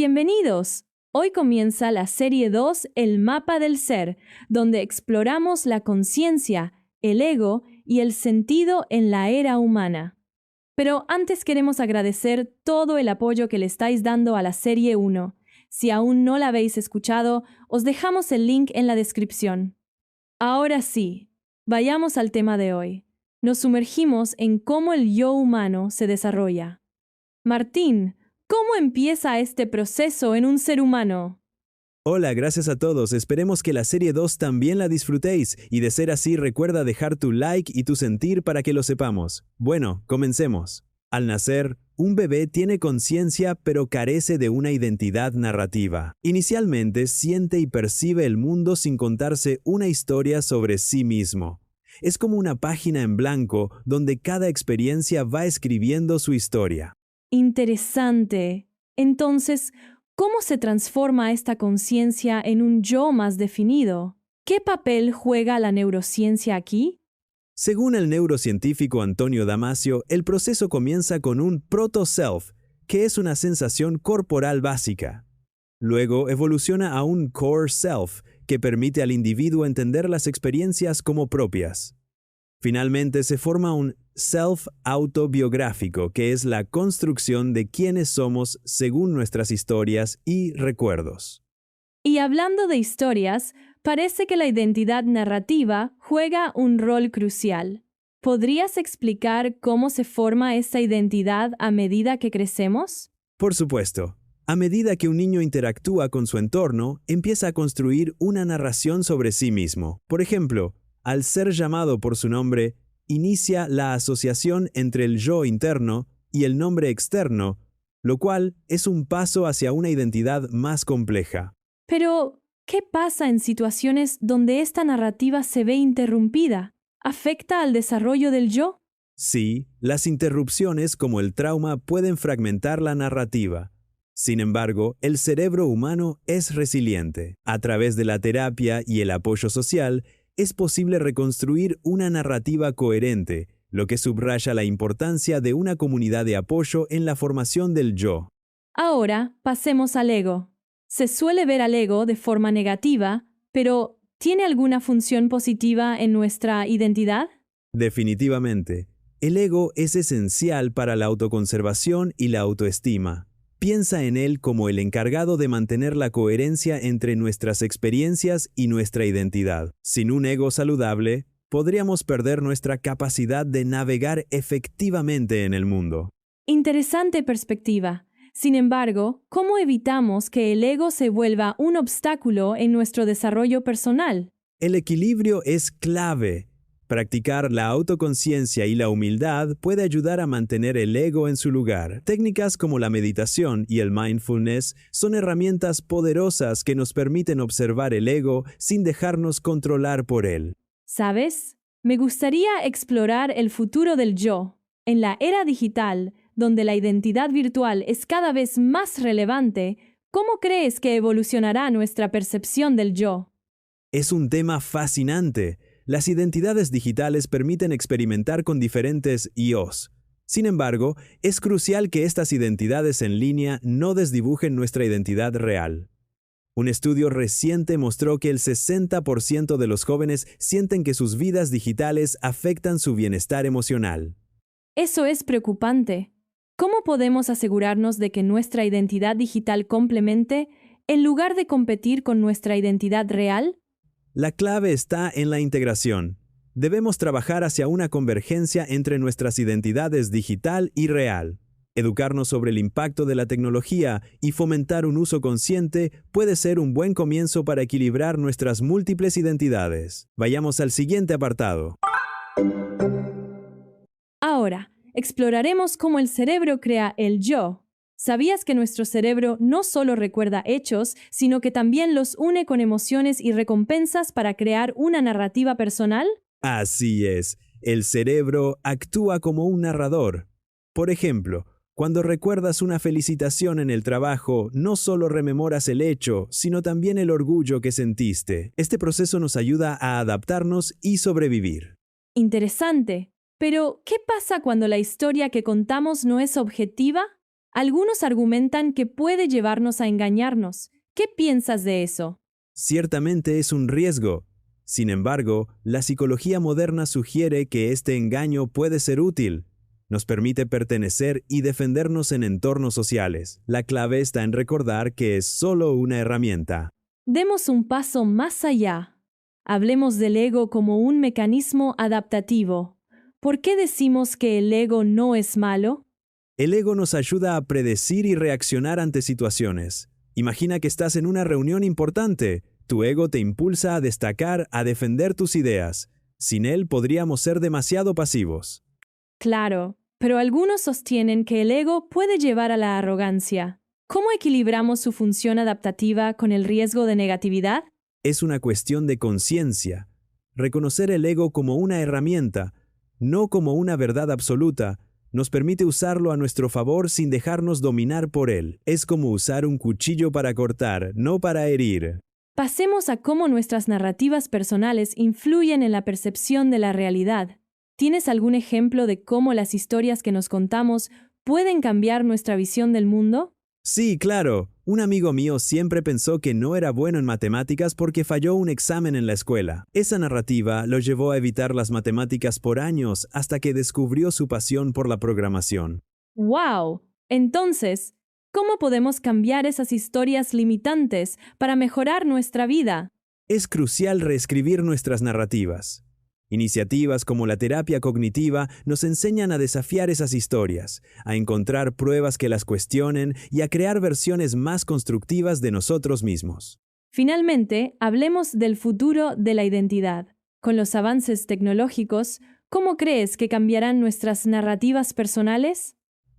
Bienvenidos. Hoy comienza la serie 2, El mapa del ser, donde exploramos la conciencia, el ego y el sentido en la era humana. Pero antes queremos agradecer todo el apoyo que le estáis dando a la serie 1. Si aún no la habéis escuchado, os dejamos el link en la descripción. Ahora sí, vayamos al tema de hoy. Nos sumergimos en cómo el yo humano se desarrolla. Martín, ¿cómo empieza este proceso en un ser humano? Hola, gracias a todos. Esperemos que la serie 2 también la disfrutéis y de ser así recuerda dejar tu like y tu sentir para que lo sepamos. Bueno, comencemos. Al nacer, un bebé tiene conciencia pero carece de una identidad narrativa. Inicialmente siente y percibe el mundo sin contarse una historia sobre sí mismo. Es como una página en blanco donde cada experiencia va escribiendo su historia. Interesante. Entonces, ¿cómo se transforma esta conciencia en un yo más definido? ¿Qué papel juega la neurociencia aquí? Según el neurocientífico Antonio Damasio, el proceso comienza con un proto-self, que es una sensación corporal básica. Luego evoluciona a un core self, que permite al individuo entender las experiencias como propias. Finalmente se forma un self autobiográfico, que es la construcción de quiénes somos según nuestras historias y recuerdos. Y hablando de historias, parece que la identidad narrativa juega un rol crucial. ¿Podrías explicar cómo se forma esa identidad a medida que crecemos? Por supuesto, a medida que un niño interactúa con su entorno, empieza a construir una narración sobre sí mismo. Por ejemplo, al ser llamado por su nombre, inicia la asociación entre el yo interno y el nombre externo, lo cual es un paso hacia una identidad más compleja. Pero, ¿qué pasa en situaciones donde esta narrativa se ve interrumpida? ¿Afecta al desarrollo del yo? Sí, las interrupciones como el trauma pueden fragmentar la narrativa. Sin embargo, el cerebro humano es resiliente. A través de la terapia y el apoyo social, es posible reconstruir una narrativa coherente, lo que subraya la importancia de una comunidad de apoyo en la formación del yo. Ahora, pasemos al ego. Se suele ver al ego de forma negativa, pero ¿tiene alguna función positiva en nuestra identidad? Definitivamente, el ego es esencial para la autoconservación y la autoestima. Piensa en él como el encargado de mantener la coherencia entre nuestras experiencias y nuestra identidad. Sin un ego saludable, podríamos perder nuestra capacidad de navegar efectivamente en el mundo. Interesante perspectiva. Sin embargo, ¿cómo evitamos que el ego se vuelva un obstáculo en nuestro desarrollo personal? El equilibrio es clave. Practicar la autoconciencia y la humildad puede ayudar a mantener el ego en su lugar. Técnicas como la meditación y el mindfulness son herramientas poderosas que nos permiten observar el ego sin dejarnos controlar por él. ¿Sabes? Me gustaría explorar el futuro del yo. En la era digital, donde la identidad virtual es cada vez más relevante, ¿cómo crees que evolucionará nuestra percepción del yo? Es un tema fascinante. Las identidades digitales permiten experimentar con diferentes yos. Sin embargo, es crucial que estas identidades en línea no desdibujen nuestra identidad real. Un estudio reciente mostró que el 60% de los jóvenes sienten que sus vidas digitales afectan su bienestar emocional. Eso es preocupante. ¿Cómo podemos asegurarnos de que nuestra identidad digital complemente, en lugar de competir con nuestra identidad real? La clave está en la integración. Debemos trabajar hacia una convergencia entre nuestras identidades digital y real. Educarnos sobre el impacto de la tecnología y fomentar un uso consciente puede ser un buen comienzo para equilibrar nuestras múltiples identidades. Vayamos al siguiente apartado. Ahora, exploraremos cómo el cerebro crea el yo. ¿Sabías que nuestro cerebro no solo recuerda hechos, sino que también los une con emociones y recompensas para crear una narrativa personal? Así es, el cerebro actúa como un narrador. Por ejemplo, cuando recuerdas una felicitación en el trabajo, no solo rememoras el hecho, sino también el orgullo que sentiste. Este proceso nos ayuda a adaptarnos y sobrevivir. Interesante. Pero, ¿qué pasa cuando la historia que contamos no es objetiva? Algunos argumentan que puede llevarnos a engañarnos. ¿Qué piensas de eso? Ciertamente es un riesgo. Sin embargo, la psicología moderna sugiere que este engaño puede ser útil. Nos permite pertenecer y defendernos en entornos sociales. La clave está en recordar que es solo una herramienta. Demos un paso más allá. Hablemos del ego como un mecanismo adaptativo. ¿Por qué decimos que el ego no es malo? El ego nos ayuda a predecir y reaccionar ante situaciones. Imagina que estás en una reunión importante. Tu ego te impulsa a destacar, a defender tus ideas. Sin él podríamos ser demasiado pasivos. Claro, pero algunos sostienen que el ego puede llevar a la arrogancia. ¿Cómo equilibramos su función adaptativa con el riesgo de negatividad? Es una cuestión de conciencia. Reconocer el ego como una herramienta, no como una verdad absoluta, nos permite usarlo a nuestro favor sin dejarnos dominar por él. Es como usar un cuchillo para cortar, no para herir. Pasemos a cómo nuestras narrativas personales influyen en la percepción de la realidad. ¿Tienes algún ejemplo de cómo las historias que nos contamos pueden cambiar nuestra visión del mundo? Sí, claro. Un amigo mío siempre pensó que no era bueno en matemáticas porque falló un examen en la escuela. Esa narrativa lo llevó a evitar las matemáticas por años hasta que descubrió su pasión por la programación. ¡Wow! Entonces, ¿cómo podemos cambiar esas historias limitantes para mejorar nuestra vida? Es crucial reescribir nuestras narrativas. Iniciativas como la terapia cognitiva nos enseñan a desafiar esas historias, a encontrar pruebas que las cuestionen y a crear versiones más constructivas de nosotros mismos. Finalmente, hablemos del futuro de la identidad. Con los avances tecnológicos, ¿cómo crees que cambiarán nuestras narrativas personales?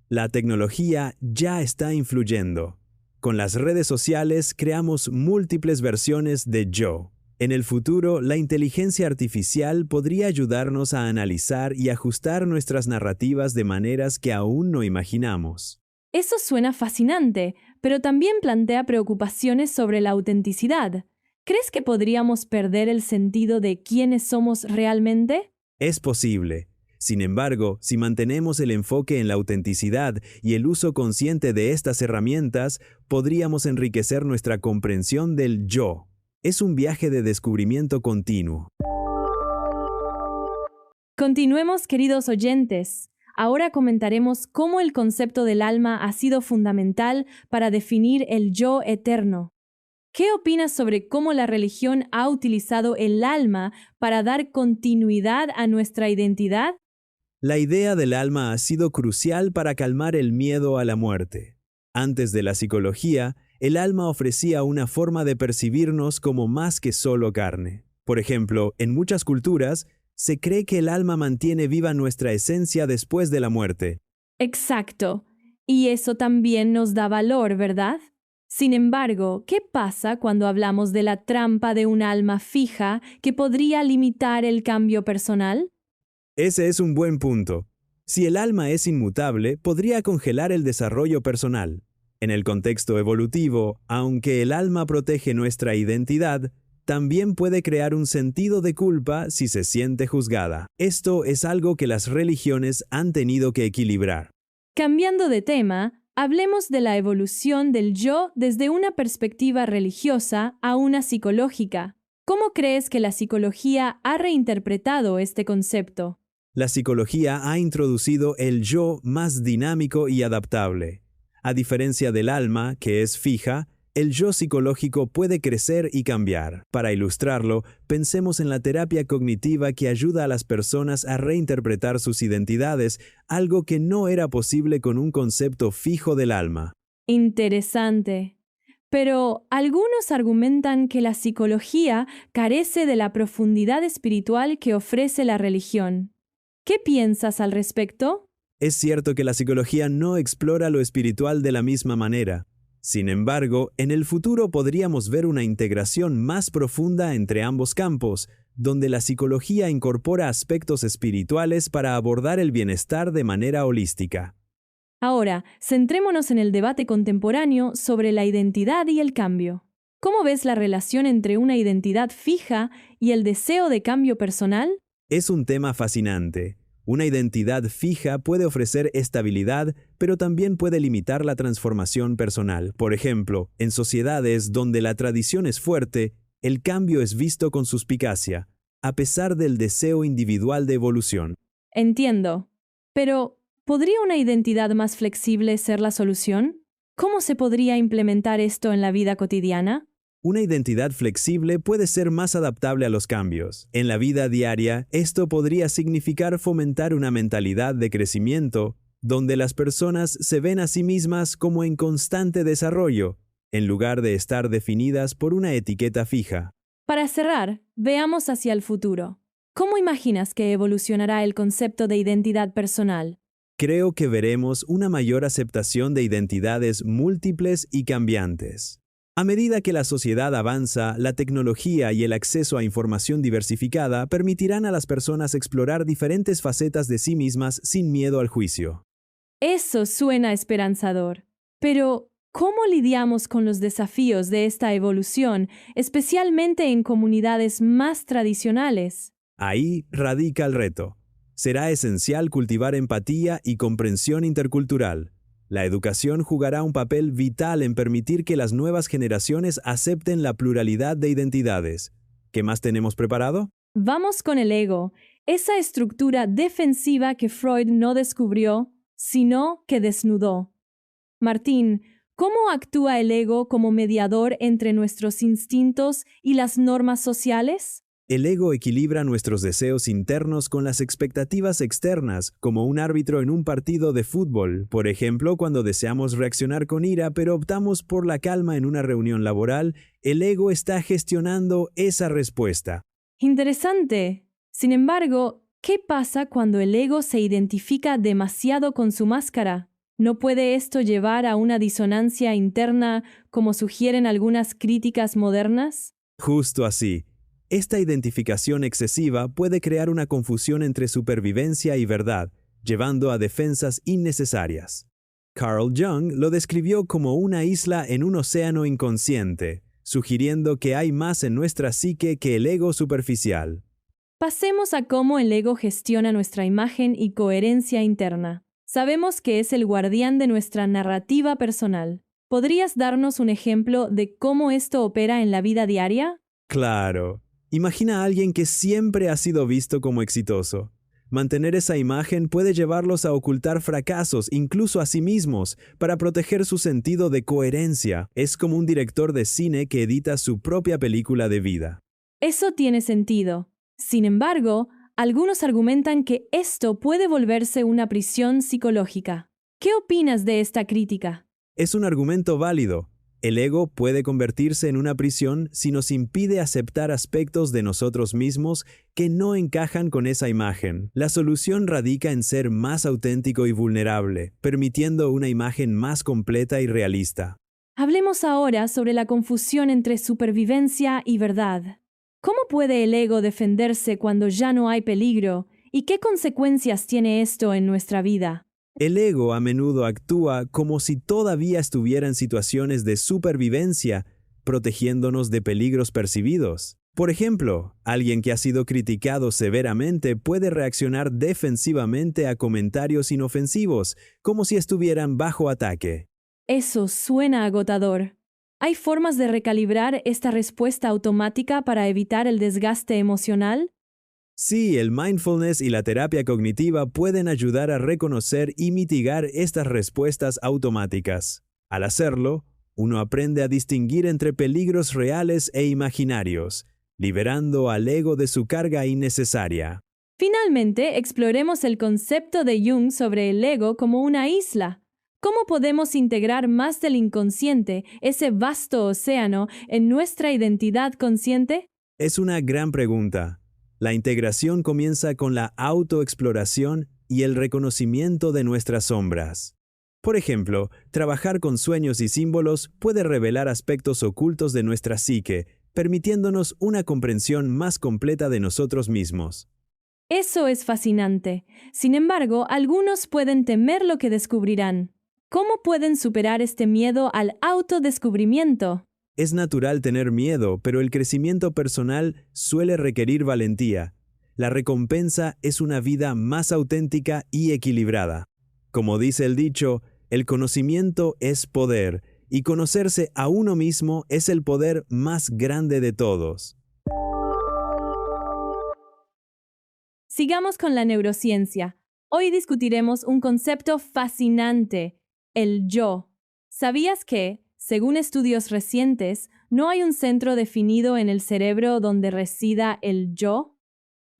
La tecnología ya está influyendo. Con las redes sociales creamos múltiples versiones de yo. En el futuro, la inteligencia artificial podría ayudarnos a analizar y ajustar nuestras narrativas de maneras que aún no imaginamos. Eso suena fascinante, pero también plantea preocupaciones sobre la autenticidad. ¿Crees que podríamos perder el sentido de quiénes somos realmente? Es posible. Sin embargo, si mantenemos el enfoque en la autenticidad y el uso consciente de estas herramientas, podríamos enriquecer nuestra comprensión del yo. Es un viaje de descubrimiento continuo. Continuemos, queridos oyentes. Ahora comentaremos cómo el concepto del alma ha sido fundamental para definir el yo eterno. ¿Qué opinas sobre cómo la religión ha utilizado el alma para dar continuidad a nuestra identidad? La idea del alma ha sido crucial para calmar el miedo a la muerte. Antes de la psicología, el alma ofrecía una forma de percibirnos como más que solo carne. Por ejemplo, en muchas culturas, se cree que el alma mantiene viva nuestra esencia después de la muerte. Exacto. Y eso también nos da valor, ¿verdad? Sin embargo, ¿qué pasa cuando hablamos de la trampa de un alma fija que podría limitar el cambio personal? Ese es un buen punto. Si el alma es inmutable, podría congelar el desarrollo personal. En el contexto evolutivo, aunque el alma protege nuestra identidad, también puede crear un sentido de culpa si se siente juzgada. Esto es algo que las religiones han tenido que equilibrar. Cambiando de tema, hablemos de la evolución del yo desde una perspectiva religiosa a una psicológica. ¿Cómo crees que la psicología ha reinterpretado este concepto? La psicología ha introducido el yo más dinámico y adaptable. A diferencia del alma, que es fija, el yo psicológico puede crecer y cambiar. Para ilustrarlo, pensemos en la terapia cognitiva que ayuda a las personas a reinterpretar sus identidades, algo que no era posible con un concepto fijo del alma. Interesante. Pero algunos argumentan que la psicología carece de la profundidad espiritual que ofrece la religión. ¿Qué piensas al respecto? Es cierto que la psicología no explora lo espiritual de la misma manera. Sin embargo, en el futuro podríamos ver una integración más profunda entre ambos campos, donde la psicología incorpora aspectos espirituales para abordar el bienestar de manera holística. Ahora, centrémonos en el debate contemporáneo sobre la identidad y el cambio. ¿Cómo ves la relación entre una identidad fija y el deseo de cambio personal? Es un tema fascinante. Una identidad fija puede ofrecer estabilidad, pero también puede limitar la transformación personal. Por ejemplo, en sociedades donde la tradición es fuerte, el cambio es visto con suspicacia, a pesar del deseo individual de evolución. Entiendo. Pero, ¿podría una identidad más flexible ser la solución? ¿Cómo se podría implementar esto en la vida cotidiana? Una identidad flexible puede ser más adaptable a los cambios. En la vida diaria, esto podría significar fomentar una mentalidad de crecimiento, donde las personas se ven a sí mismas como en constante desarrollo, en lugar de estar definidas por una etiqueta fija. Para cerrar, veamos hacia el futuro. ¿Cómo imaginas que evolucionará el concepto de identidad personal? Creo que veremos una mayor aceptación de identidades múltiples y cambiantes. A medida que la sociedad avanza, la tecnología y el acceso a información diversificada permitirán a las personas explorar diferentes facetas de sí mismas sin miedo al juicio. Eso suena esperanzador. Pero, ¿cómo lidiamos con los desafíos de esta evolución, especialmente en comunidades más tradicionales? Ahí radica el reto. Será esencial cultivar empatía y comprensión intercultural. La educación jugará un papel vital en permitir que las nuevas generaciones acepten la pluralidad de identidades. ¿Qué más tenemos preparado? Vamos con el ego, esa estructura defensiva que Freud no descubrió, sino que desnudó. Martín, ¿cómo actúa el ego como mediador entre nuestros instintos y las normas sociales? El ego equilibra nuestros deseos internos con las expectativas externas, como un árbitro en un partido de fútbol. Por ejemplo, cuando deseamos reaccionar con ira, pero optamos por la calma en una reunión laboral, el ego está gestionando esa respuesta. Interesante. Sin embargo, ¿qué pasa cuando el ego se identifica demasiado con su máscara? ¿No puede esto llevar a una disonancia interna, como sugieren algunas críticas modernas? Justo así. Esta identificación excesiva puede crear una confusión entre supervivencia y verdad, llevando a defensas innecesarias. Carl Jung lo describió como una isla en un océano inconsciente, sugiriendo que hay más en nuestra psique que el ego superficial. Pasemos a cómo el ego gestiona nuestra imagen y coherencia interna. Sabemos que es el guardián de nuestra narrativa personal. ¿Podrías darnos un ejemplo de cómo esto opera en la vida diaria? Claro. Imagina a alguien que siempre ha sido visto como exitoso. Mantener esa imagen puede llevarlos a ocultar fracasos, incluso a sí mismos, para proteger su sentido de coherencia. Es como un director de cine que edita su propia película de vida. Eso tiene sentido. Sin embargo, algunos argumentan que esto puede volverse una prisión psicológica. ¿Qué opinas de esta crítica? Es un argumento válido. El ego puede convertirse en una prisión si nos impide aceptar aspectos de nosotros mismos que no encajan con esa imagen. La solución radica en ser más auténtico y vulnerable, permitiendo una imagen más completa y realista. Hablemos ahora sobre la confusión entre supervivencia y verdad. ¿Cómo puede el ego defenderse cuando ya no hay peligro? ¿Y qué consecuencias tiene esto en nuestra vida? El ego a menudo actúa como si todavía estuviera en situaciones de supervivencia, protegiéndonos de peligros percibidos. Por ejemplo, alguien que ha sido criticado severamente puede reaccionar defensivamente a comentarios inofensivos, como si estuvieran bajo ataque. Eso suena agotador. ¿Hay formas de recalibrar esta respuesta automática para evitar el desgaste emocional? Sí, el mindfulness y la terapia cognitiva pueden ayudar a reconocer y mitigar estas respuestas automáticas. Al hacerlo, uno aprende a distinguir entre peligros reales e imaginarios, liberando al ego de su carga innecesaria. Finalmente, exploremos el concepto de Jung sobre el ego como una isla. ¿Cómo podemos integrar más del inconsciente, ese vasto océano, en nuestra identidad consciente? Es una gran pregunta. La integración comienza con la autoexploración y el reconocimiento de nuestras sombras. Por ejemplo, trabajar con sueños y símbolos puede revelar aspectos ocultos de nuestra psique, permitiéndonos una comprensión más completa de nosotros mismos. Eso es fascinante. Sin embargo, algunos pueden temer lo que descubrirán. ¿Cómo pueden superar este miedo al autodescubrimiento? Es natural tener miedo, pero el crecimiento personal suele requerir valentía. La recompensa es una vida más auténtica y equilibrada. Como dice el dicho, el conocimiento es poder, y conocerse a uno mismo es el poder más grande de todos. Sigamos con la neurociencia. Hoy discutiremos un concepto fascinante, el yo. ¿Sabías que, según estudios recientes, no hay un centro definido en el cerebro donde resida el yo?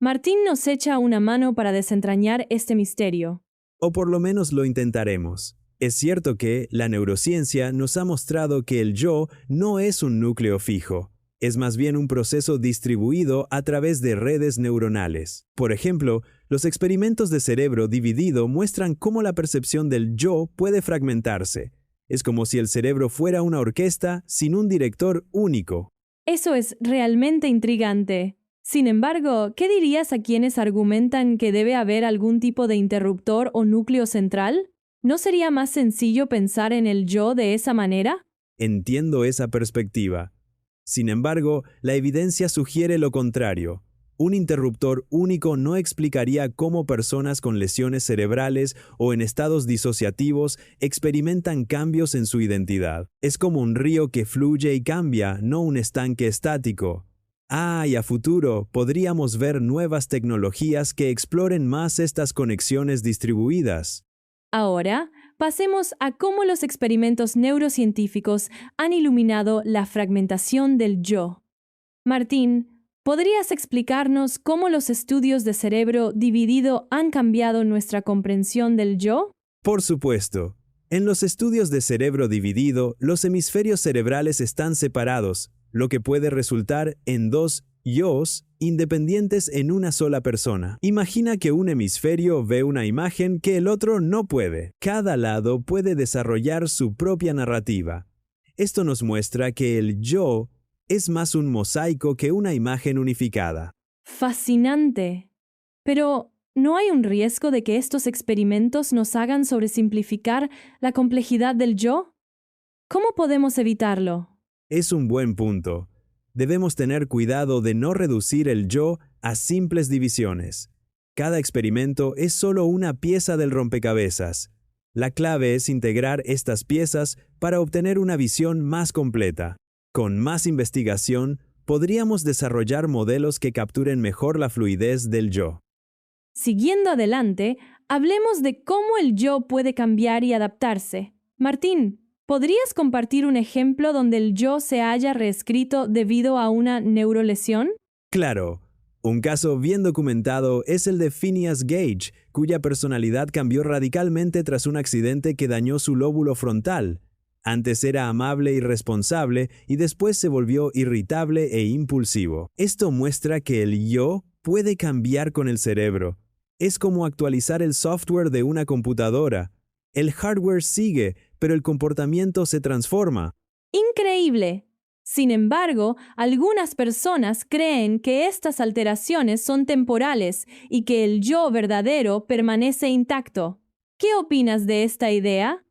Martín nos echa una mano para desentrañar este misterio. O por lo menos lo intentaremos. Es cierto que la neurociencia nos ha mostrado que el yo no es un núcleo fijo. Es más bien un proceso distribuido a través de redes neuronales. Por ejemplo, los experimentos de cerebro dividido muestran cómo la percepción del yo puede fragmentarse. Es como si el cerebro fuera una orquesta sin un director único. Eso es realmente intrigante. Sin embargo, ¿qué dirías a quienes argumentan que debe haber algún tipo de interruptor o núcleo central? ¿No sería más sencillo pensar en el yo de esa manera? Entiendo esa perspectiva. Sin embargo, la evidencia sugiere lo contrario. Un interruptor único no explicaría cómo personas con lesiones cerebrales o en estados disociativos experimentan cambios en su identidad. Es como un río que fluye y cambia, no un estanque estático. Y a futuro podríamos ver nuevas tecnologías que exploren más estas conexiones distribuidas. Ahora, pasemos a cómo los experimentos neurocientíficos han iluminado la fragmentación del yo. Martín, ¿podrías explicarnos cómo los estudios de cerebro dividido han cambiado nuestra comprensión del yo? Por supuesto. En los estudios de cerebro dividido, los hemisferios cerebrales están separados, lo que puede resultar en dos yos independientes en una sola persona. Imagina que un hemisferio ve una imagen que el otro no puede. Cada lado puede desarrollar su propia narrativa. Esto nos muestra que el yo es más un mosaico que una imagen unificada. Fascinante. Pero, ¿no hay un riesgo de que estos experimentos nos hagan sobresimplificar la complejidad del yo? ¿Cómo podemos evitarlo? Es un buen punto. Debemos tener cuidado de no reducir el yo a simples divisiones. Cada experimento es solo una pieza del rompecabezas. La clave es integrar estas piezas para obtener una visión más completa. Con más investigación, podríamos desarrollar modelos que capturen mejor la fluidez del yo. Siguiendo adelante, hablemos de cómo el yo puede cambiar y adaptarse. Martín, ¿podrías compartir un ejemplo donde el yo se haya reescrito debido a una neurolesión? Claro. Un caso bien documentado es el de Phineas Gage, cuya personalidad cambió radicalmente tras un accidente que dañó su lóbulo frontal. Antes era amable y responsable y después se volvió irritable e impulsivo. Esto muestra que el yo puede cambiar con el cerebro. Es como actualizar el software de una computadora. El hardware sigue, pero el comportamiento se transforma. ¡Increíble! Sin embargo, algunas personas creen que estas alteraciones son temporales y que el yo verdadero permanece intacto. ¿Qué opinas de esta idea?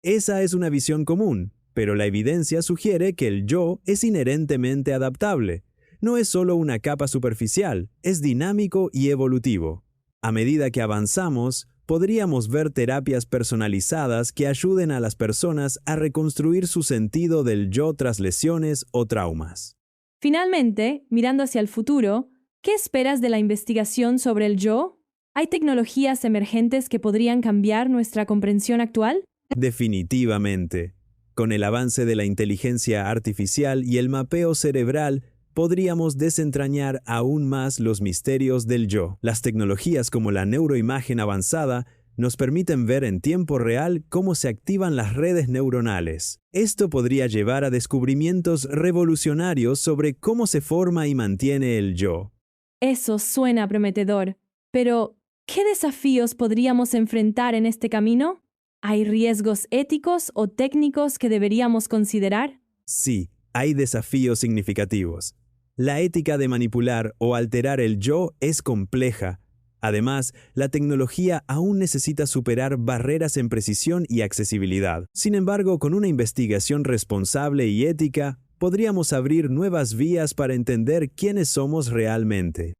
Esa es una visión común, pero la evidencia sugiere que el yo es inherentemente adaptable. No es solo una capa superficial, es dinámico y evolutivo. A medida que avanzamos, podríamos ver terapias personalizadas que ayuden a las personas a reconstruir su sentido del yo tras lesiones o traumas. Finalmente, mirando hacia el futuro, ¿qué esperas de la investigación sobre el yo? ¿Hay tecnologías emergentes que podrían cambiar nuestra comprensión actual? Definitivamente. Con el avance de la inteligencia artificial y el mapeo cerebral, podríamos desentrañar aún más los misterios del yo. Las tecnologías como la neuroimagen avanzada nos permiten ver en tiempo real cómo se activan las redes neuronales. Esto podría llevar a descubrimientos revolucionarios sobre cómo se forma y mantiene el yo. Eso suena prometedor, pero ¿qué desafíos podríamos enfrentar en este camino? ¿Hay riesgos éticos o técnicos que deberíamos considerar? Sí, hay desafíos significativos. La ética de manipular o alterar el yo es compleja. Además, la tecnología aún necesita superar barreras en precisión y accesibilidad. Sin embargo, con una investigación responsable y ética, podríamos abrir nuevas vías para entender quiénes somos realmente.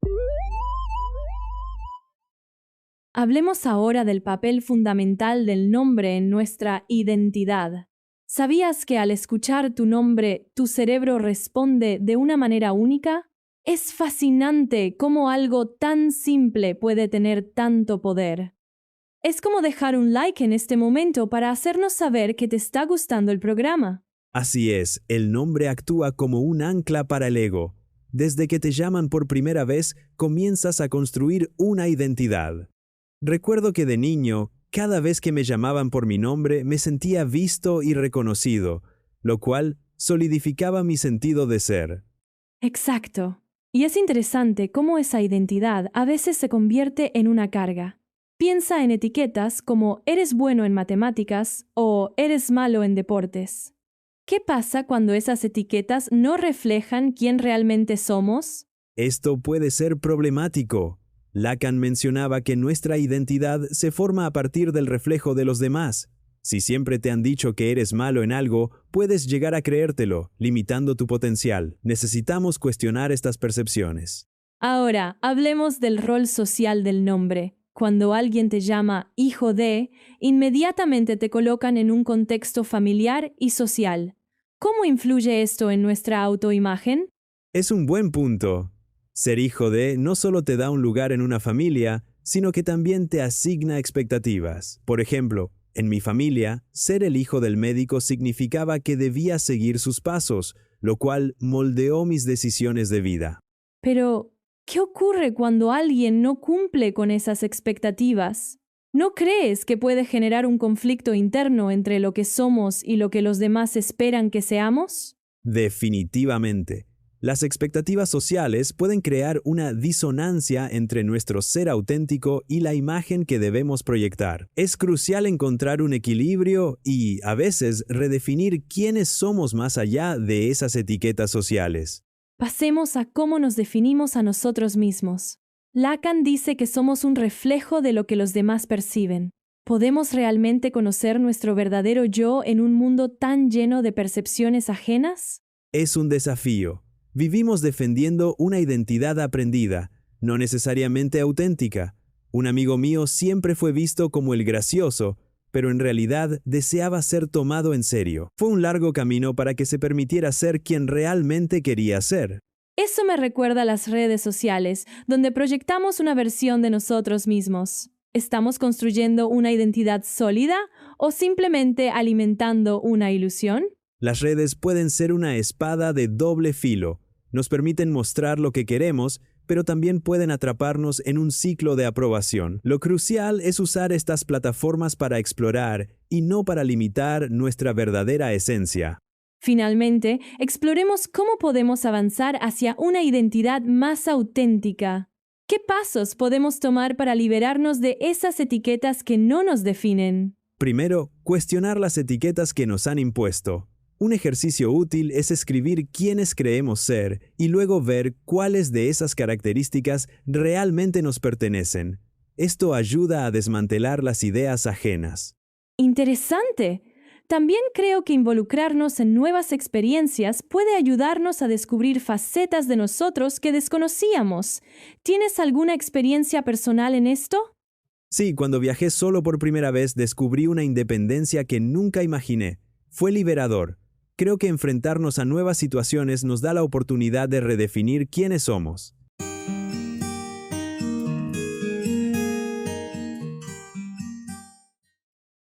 Hablemos ahora del papel fundamental del nombre en nuestra identidad. ¿Sabías que al escuchar tu nombre, tu cerebro responde de una manera única? Es fascinante cómo algo tan simple puede tener tanto poder. Es como dejar un like en este momento para hacernos saber que te está gustando el programa. Así es, el nombre actúa como un ancla para el ego. Desde que te llaman por primera vez, comienzas a construir una identidad. Recuerdo que de niño, cada vez que me llamaban por mi nombre, me sentía visto y reconocido, lo cual solidificaba mi sentido de ser. Exacto. Y es interesante cómo esa identidad a veces se convierte en una carga. Piensa en etiquetas como eres bueno en matemáticas o eres malo en deportes. ¿Qué pasa cuando esas etiquetas no reflejan quién realmente somos? Esto puede ser problemático. Lacan mencionaba que nuestra identidad se forma a partir del reflejo de los demás. Si siempre te han dicho que eres malo en algo, puedes llegar a creértelo, limitando tu potencial. Necesitamos cuestionar estas percepciones. Ahora, hablemos del rol social del nombre. Cuando alguien te llama hijo de, inmediatamente te colocan en un contexto familiar y social. ¿Cómo influye esto en nuestra autoimagen? Es un buen punto. Ser hijo de no solo te da un lugar en una familia, sino que también te asigna expectativas. Por ejemplo, en mi familia, ser el hijo del médico significaba que debía seguir sus pasos, lo cual moldeó mis decisiones de vida. Pero, ¿qué ocurre cuando alguien no cumple con esas expectativas? ¿No crees que puede generar un conflicto interno entre lo que somos y lo que los demás esperan que seamos? Definitivamente. Las expectativas sociales pueden crear una disonancia entre nuestro ser auténtico y la imagen que debemos proyectar. Es crucial encontrar un equilibrio y, a veces, redefinir quiénes somos más allá de esas etiquetas sociales. Pasemos a cómo nos definimos a nosotros mismos. Lacan dice que somos un reflejo de lo que los demás perciben. ¿Podemos realmente conocer nuestro verdadero yo en un mundo tan lleno de percepciones ajenas? Es un desafío. Vivimos defendiendo una identidad aprendida, no necesariamente auténtica. Un amigo mío siempre fue visto como el gracioso, pero en realidad deseaba ser tomado en serio. Fue un largo camino para que se permitiera ser quien realmente quería ser. Eso me recuerda a las redes sociales, donde proyectamos una versión de nosotros mismos. ¿Estamos construyendo una identidad sólida o simplemente alimentando una ilusión? Las redes pueden ser una espada de doble filo. Nos permiten mostrar lo que queremos, pero también pueden atraparnos en un ciclo de aprobación. Lo crucial es usar estas plataformas para explorar y no para limitar nuestra verdadera esencia. Finalmente, exploremos cómo podemos avanzar hacia una identidad más auténtica. ¿Qué pasos podemos tomar para liberarnos de esas etiquetas que no nos definen? Primero, cuestionar las etiquetas que nos han impuesto. Un ejercicio útil es escribir quiénes creemos ser y luego ver cuáles de esas características realmente nos pertenecen. Esto ayuda a desmantelar las ideas ajenas. ¡Interesante! También creo que involucrarnos en nuevas experiencias puede ayudarnos a descubrir facetas de nosotros que desconocíamos. ¿Tienes alguna experiencia personal en esto? Sí, cuando viajé solo por primera vez descubrí una independencia que nunca imaginé. Fue liberador. Creo que enfrentarnos a nuevas situaciones nos da la oportunidad de redefinir quiénes somos.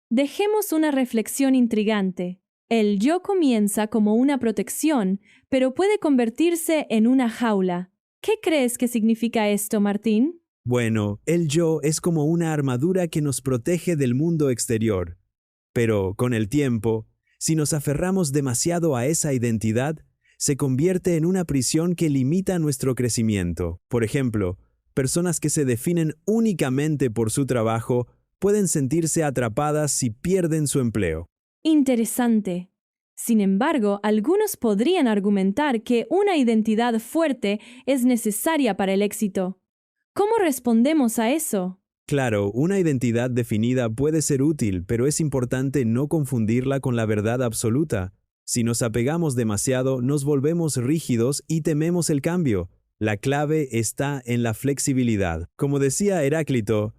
Dejemos una reflexión intrigante. El yo comienza como una protección, pero puede convertirse en una jaula. ¿Qué crees que significa esto, Martín? Bueno, el yo es como una armadura que nos protege del mundo exterior. Pero, con el tiempo, si nos aferramos demasiado a esa identidad, se convierte en una prisión que limita nuestro crecimiento. Por ejemplo, personas que se definen únicamente por su trabajo pueden sentirse atrapadas si pierden su empleo. Interesante. Sin embargo, algunos podrían argumentar que una identidad fuerte es necesaria para el éxito. ¿Cómo respondemos a eso? Claro, una identidad definida puede ser útil, pero es importante no confundirla con la verdad absoluta. Si nos apegamos demasiado, nos volvemos rígidos y tememos el cambio. La clave está en la flexibilidad. Como decía Heráclito,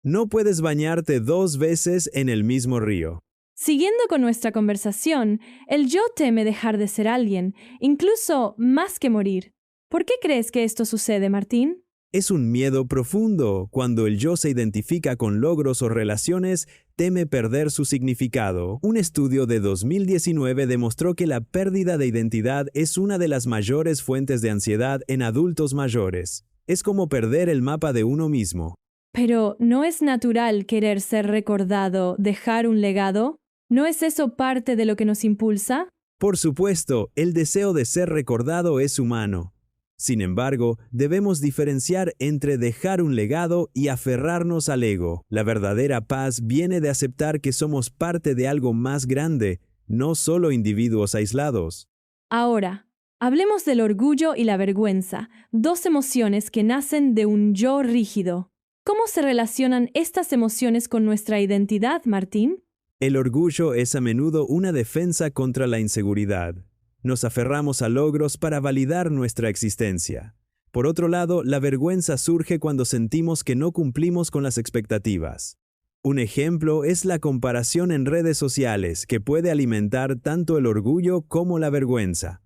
No puedes bañarte 2 veces en el mismo río. Siguiendo con nuestra conversación, el yo teme dejar de ser alguien, incluso más que morir. ¿Por qué crees que esto sucede, Martín? Es un miedo profundo. Cuando el yo se identifica con logros o relaciones, teme perder su significado. Un estudio de 2019 demostró que la pérdida de identidad es una de las mayores fuentes de ansiedad en adultos mayores. Es como perder el mapa de uno mismo. Pero ¿no es natural querer ser recordado, dejar un legado? ¿No es eso parte de lo que nos impulsa? Por supuesto, el deseo de ser recordado es humano. Sin embargo, debemos diferenciar entre dejar un legado y aferrarnos al ego. La verdadera paz viene de aceptar que somos parte de algo más grande, no solo individuos aislados. Ahora, hablemos del orgullo y la vergüenza, dos emociones que nacen de un yo rígido. ¿Cómo se relacionan estas emociones con nuestra identidad, Martín? El orgullo es a menudo una defensa contra la inseguridad. Nos aferramos a logros para validar nuestra existencia. Por otro lado, la vergüenza surge cuando sentimos que no cumplimos con las expectativas. Un ejemplo es la comparación en redes sociales, que puede alimentar tanto el orgullo como la vergüenza.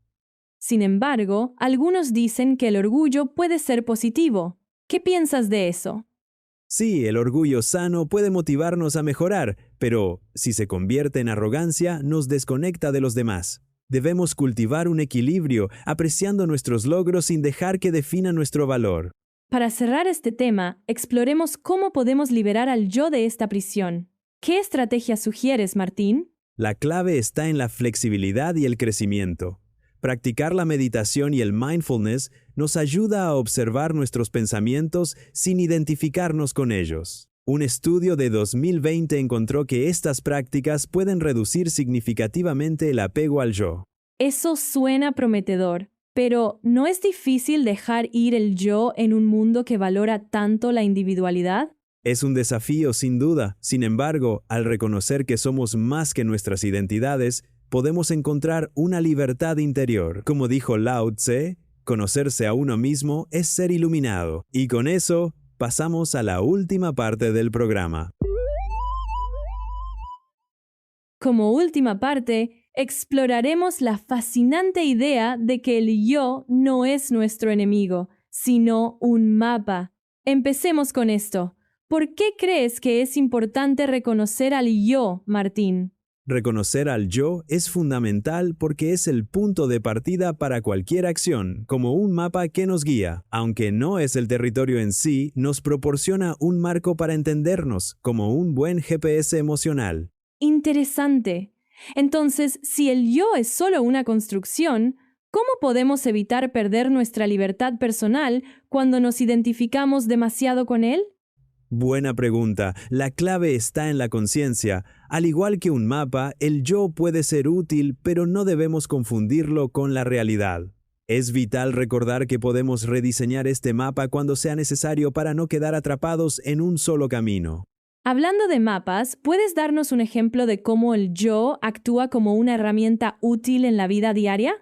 Sin embargo, algunos dicen que el orgullo puede ser positivo. ¿Qué piensas de eso? Sí, el orgullo sano puede motivarnos a mejorar, pero si se convierte en arrogancia, nos desconecta de los demás. Debemos cultivar un equilibrio, apreciando nuestros logros sin dejar que defina nuestro valor. Para cerrar este tema, exploremos cómo podemos liberar al yo de esta prisión. ¿Qué estrategia sugieres, Martín? La clave está en la flexibilidad y el crecimiento. Practicar la meditación y el mindfulness nos ayuda a observar nuestros pensamientos sin identificarnos con ellos. Un estudio de 2020 encontró que estas prácticas pueden reducir significativamente el apego al yo. Eso suena prometedor, pero ¿no es difícil dejar ir el yo en un mundo que valora tanto la individualidad? Es un desafío sin duda. Sin embargo, al reconocer que somos más que nuestras identidades, podemos encontrar una libertad interior. Como dijo Lao Tse, conocerse a uno mismo es ser iluminado. Y con eso, pasamos a la última parte del programa. Como última parte, exploraremos la fascinante idea de que el yo no es nuestro enemigo, sino un mapa. Empecemos con esto. ¿Por qué crees que es importante reconocer al yo, Martín? Reconocer al yo es fundamental porque es el punto de partida para cualquier acción, como un mapa que nos guía. Aunque no es el territorio en sí, nos proporciona un marco para entendernos, como un buen GPS emocional. Interesante. Entonces, si el yo es solo una construcción, ¿cómo podemos evitar perder nuestra libertad personal cuando nos identificamos demasiado con él? Buena pregunta. La clave está en la conciencia. Al igual que un mapa, el yo puede ser útil, pero no debemos confundirlo con la realidad. Es vital recordar que podemos rediseñar este mapa cuando sea necesario para no quedar atrapados en un solo camino. Hablando de mapas, ¿puedes darnos un ejemplo de cómo el yo actúa como una herramienta útil en la vida diaria?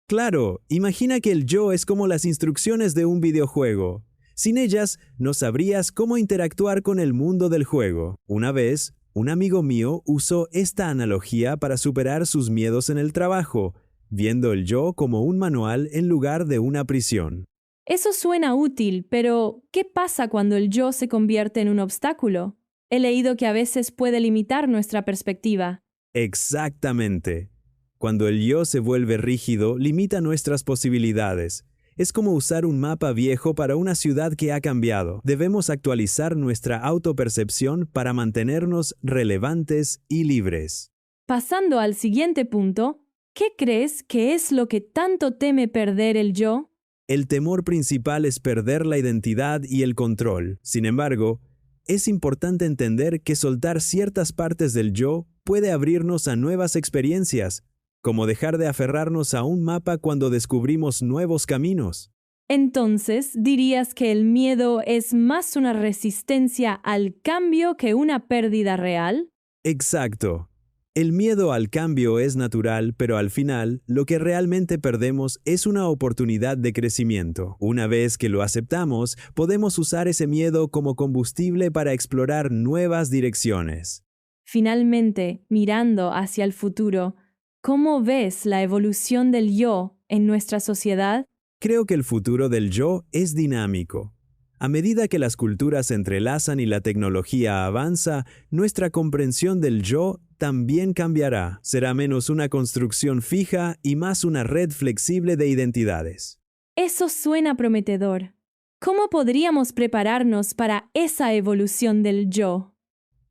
Claro, imagina que el yo es como las instrucciones de un videojuego. Sin ellas, no sabrías cómo interactuar con el mundo del juego. Una vez, un amigo mío usó esta analogía para superar sus miedos en el trabajo, viendo el yo como un manual en lugar de una prisión. Eso suena útil, pero ¿qué pasa cuando el yo se convierte en un obstáculo? He leído que a veces puede limitar nuestra perspectiva. Exactamente. Cuando el yo se vuelve rígido, limita nuestras posibilidades. Es como usar un mapa viejo para una ciudad que ha cambiado. Debemos actualizar nuestra autopercepción para mantenernos relevantes y libres. Pasando al siguiente punto, ¿qué crees que es lo que tanto teme perder el yo? El temor principal es perder la identidad y el control. Sin embargo, es importante entender que soltar ciertas partes del yo puede abrirnos a nuevas experiencias, como dejar de aferrarnos a un mapa cuando descubrimos nuevos caminos. Entonces, ¿dirías que el miedo es más una resistencia al cambio que una pérdida real? Exacto. El miedo al cambio es natural, pero al final, lo que realmente perdemos es una oportunidad de crecimiento. Una vez que lo aceptamos, podemos usar ese miedo como combustible para explorar nuevas direcciones. Finalmente, mirando hacia el futuro, ¿cómo ves la evolución del yo en nuestra sociedad? Creo que el futuro del yo es dinámico. A medida que las culturas se entrelazan y la tecnología avanza, nuestra comprensión del yo también cambiará. Será menos una construcción fija y más una red flexible de identidades. Eso suena prometedor. ¿Cómo podríamos prepararnos para esa evolución del yo?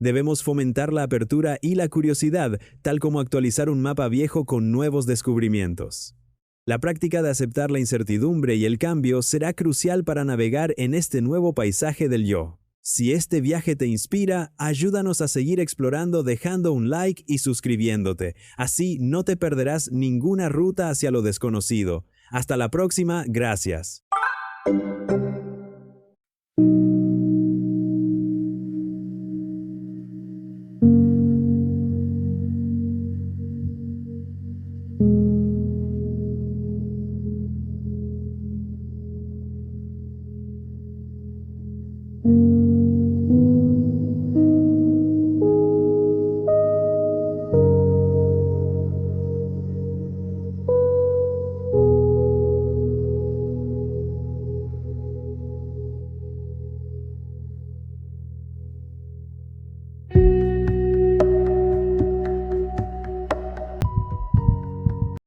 Debemos fomentar la apertura y la curiosidad, tal como actualizar un mapa viejo con nuevos descubrimientos. La práctica de aceptar la incertidumbre y el cambio será crucial para navegar en este nuevo paisaje del yo. Si este viaje te inspira, ayúdanos a seguir explorando dejando un like y suscribiéndote. Así no te perderás ninguna ruta hacia lo desconocido. Hasta la próxima, gracias.